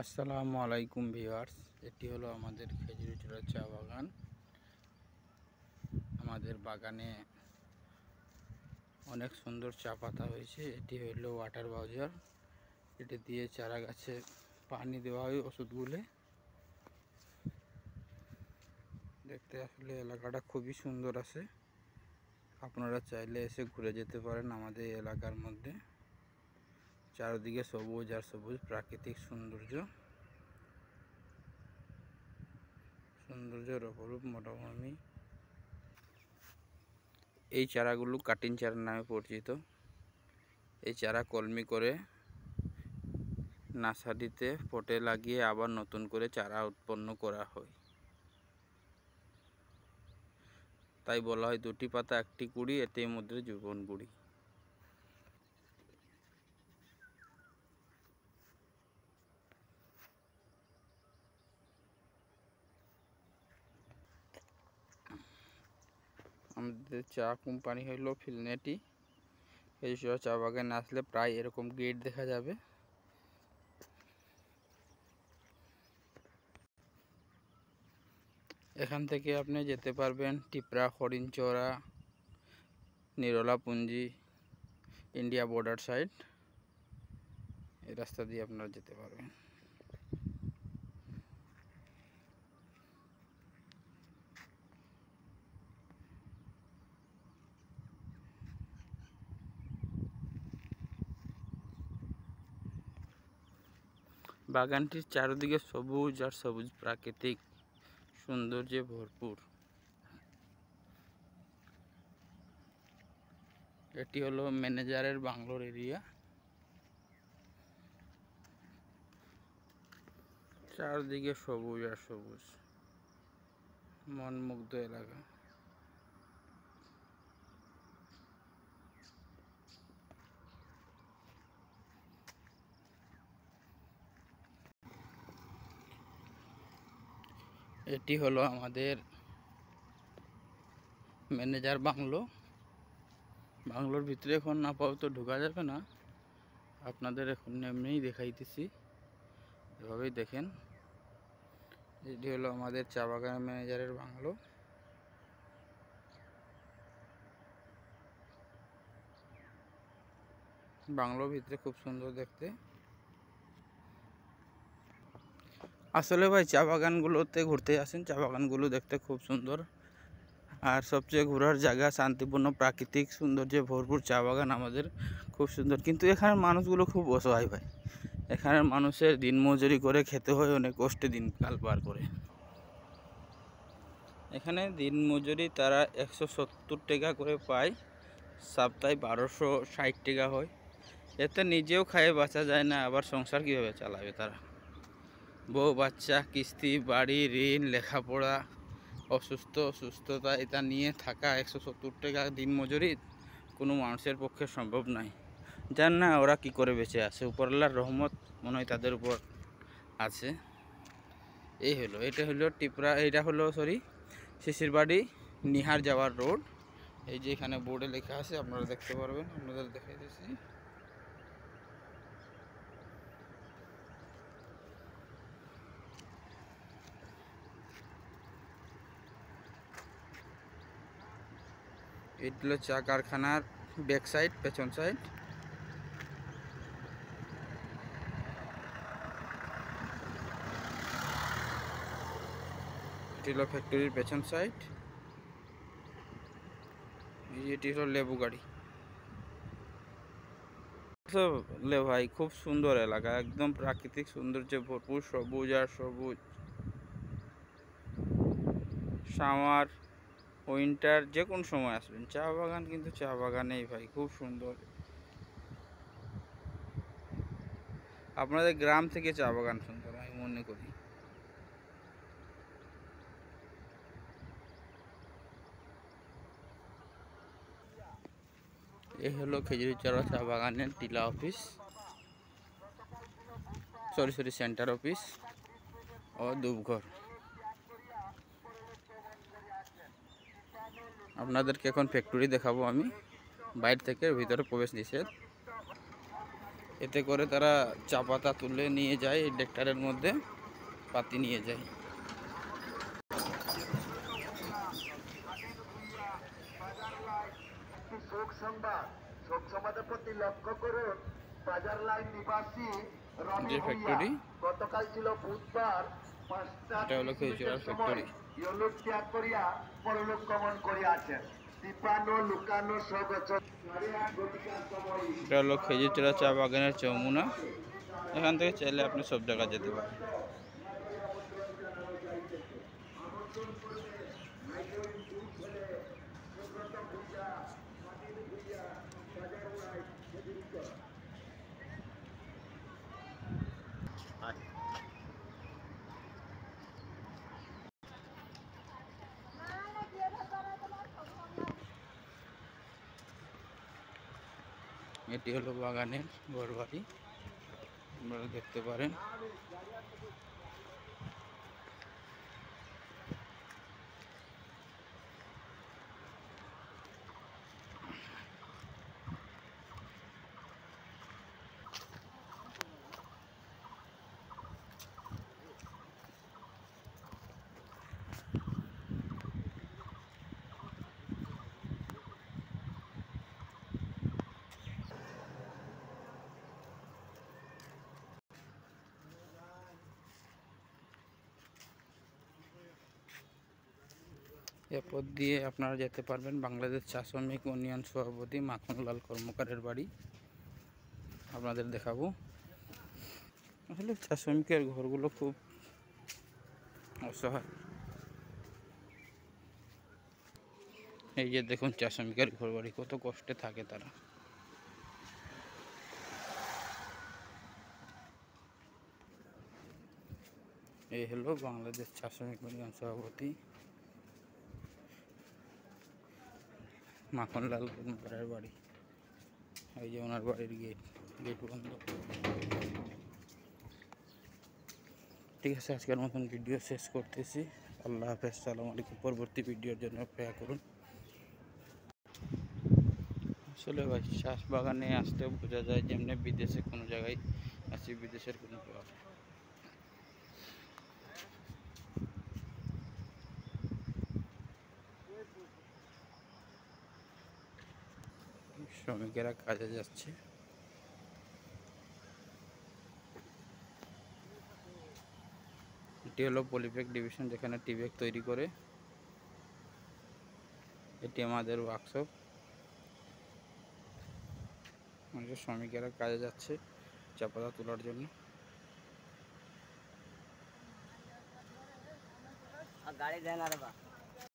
আসসালামু আলাইকুম ভিউয়ার্স, এটি হলো আমাদের খেজুরিচড়া চা বাগান। আমাদের বাগানে অনেক সুন্দর চা পাতা হয়েছে। এটি হলো ওয়াটার বাউজার। এটি দিয়ে চারা গাছে পানি দেওয়া হয় ওষুধ গুলে। দেখতে আসলে এলাকাটা খুবই সুন্দর আছে। আপনারা চাইলে এসে ঘুরে যেতে পারেন আমাদের এলাকার মধ্যে। চারদিকে সবুজ আর সবুজ প্রাকৃতিক সৌন্দর্যের অপরূপ মনোভূমি। এই চারাগুলো কাটিং চারা নামে পরিচিত। এই চারা কলমি করে নার্সারিতে পটে লাগিয়ে আবার নতুন করে চারা উৎপন্ন করা হয়। তাই বলা হয় দুটি পাতা একটি কুড়ি, এটির মধ্যে জীবন কুড়ি। আমাদের চা কোম্পানি হলো ফিলনেটি। এই চা বাগানে আসলে প্রায় এরকম গেট দেখা যাবে। এখান থেকে আপনি যেতে পারবেন Tipra, Harinchara, নিরলাপুঞ্জি, India border side. এই রাস্তা দিয়ে আপনারা যেতে পারবেন। বাগানটির চারিদিকে সবুজ আর সবুজ প্রাকৃতিক সৌন্দর্যে ভরপুর। এটি হলো ম্যানেজারের বাংলোর এরিয়া। চারদিকে সবুজ আর সবুজ, মনমুগ্ধ এলাকা। এটি হলো আমাদের ম্যানেজার বাংলো। বাংলোর ভিতরে এখন আপাতত ঢোকা যাবে না, আপনাদের এখন এমনিই দেখাইতেছি, এভাবেই দেখেন। এটি হলো আমাদের চা বাগান ম্যানেজারের বাংলো। বাংলোর ভিতরে খুব সুন্দর দেখতে। আসলে ভাই চা বাগানগুলোতে ঘুরতে আসেন, চা বাগানগুলো দেখতে খুব সুন্দর। আর সবচেয়ে ঘোরার জায়গা, শান্তিপূর্ণ প্রাকৃতিক সৌন্দর্যে ভরপুর চা বাগান আমাদের খুব সুন্দর। কিন্তু এখানের মানুষগুলো খুব অসহায় ভাই। এখানের মানুষের দিন মজুরি করে খেতে হয়, অনেক কষ্টে দিনকাল পার করে। এখানে দিন মজুরি তারা 170 টাকা করে পায়, সপ্তাহে 1260 টাকা হয়। এতে নিজেও খায়ে বাঁচা যায় না, আবার সংসার কীভাবে চালাবে তারা? বউ বাচ্চা, কিস্তি, বাড়ি, ঋণ, লেখাপড়া, সুস্থতা এটা নিয়ে থাকা 170 টাকা দিন মজুরি কোনো মানুষের পক্ষে সম্ভব নয়। জান না ওরা কি করে বেঁচে আছে, উপরওয়ালার রহমত মনে হয় তাদের উপর আছে। এটা হলো টিপরা, এটা হলো শিশির বাড়ি নিহার যাওয়ার রোড। এই যে এখানে বোর্ডে লেখা আছে, আপনারা দেখতে পারবেন, আপনাদের দেখাই দিচ্ছি। এটি হলো চা কারখানার ব্যাক সাইড, পেছন সাইড। এটি হলো ফ্যাক্টরির পেছন সাইড। এটি হলো লেবু গাড়ি। ভাই খুব সুন্দর এলাকা, একদম প্রাকৃতিক সৌন্দর্যে ভরপুর, সবুজ আর সবুজ। সামার, উইন্টার, যে কোনো সময় আসবেন চা বাগান, কিন্তু চা বাগানেই ভাই খুব সুন্দর। আপনাদের গ্রাম থেকে চা বাগান সুন্দর আমি মনে করি। এই হলো খেজুরিচড়া চা বাগানের টিলা অফিস, সেন্টার অফিস ও ধূপঘর। আপনাদেরকে এখন ফ্যাক্টরি দেখাবো আমি, বাইরে থেকে ভিতরে প্রবেশ নিষেধ। এতে করে তারা চা পাতা তুলে নিয়ে যায় এই ট্রেক্টরের মধ্যে, পাতি নিয়ে যায়। শোক সংবাদের প্রতি লক্ষ্য করুন। বাজার লাইন নিবাসী রবি যে ভুইয়া ফ্যাক্টরি, গতকাল ছিল বুধবার 5টা এটা হলো 30 খেজুরার মিনিটের সময় ফ্যাক্টরি। ইয়লুক ত্যাগ করিয়া পরলোক গমন করিয়াছেন। টিপানো লুকানো সগোচর এটা হলো খেজুরচড়া চা বাগানের চৌমুনা। এখান থেকে চাইলে আপনি সব জায়গায় যেতে পারেন। এটি হলো বাগানের ঘরবাড়ি, আপনারা দেখতে পারেন। এ পথ দিয়ে আপনারা যেতে পারবেন বাংলাদেশ চা শ্রমিক ইউনিয়ন সভাপতি মাখনলাল কর্মকারের বাড়ি। আপনাদের দেখাবো। আসলে চা শ্রমিকের ঘরগুলো খুব অসহায়। এই যে দেখুন চা শ্রমিকের ঘর বাড়ি, কত কষ্টে থাকে তারা। এই হলো বাংলাদেশ চা শ্রমিক ইউনিয়ন সভাপতি মাখনলাল কর্মকারের বাড়ি। এই যে ওনার বাড়ির গেট, গেট বন্ধ। ঠিক আছে, আজকের মতন ভিডিও শেষ করতেছি। আল্লাহ হাফেজ, সালাম আলাইকুম। পরবর্তী ভিডিওর জন্য অপেক্ষা করুন। আসলে ভাই চাষ বাগানে আসতেও বোঝা যায় যেমনি বিদেশে কোনো জায়গায় আছি, বিদেশের কোনো ব্যাপার। শ্রমিকেরা কাজে যাচ্ছে। এটি হলো পলিব্যাগ ডিভিশন, যেখানে টি ব্যাগ তৈরি করে। এটি আমাদের ওয়ার্কশপ। শ্রমিকেরা কাজে যাচ্ছে চা পাতা তোলার জন্য। গাড়ি দেয় না রে বা।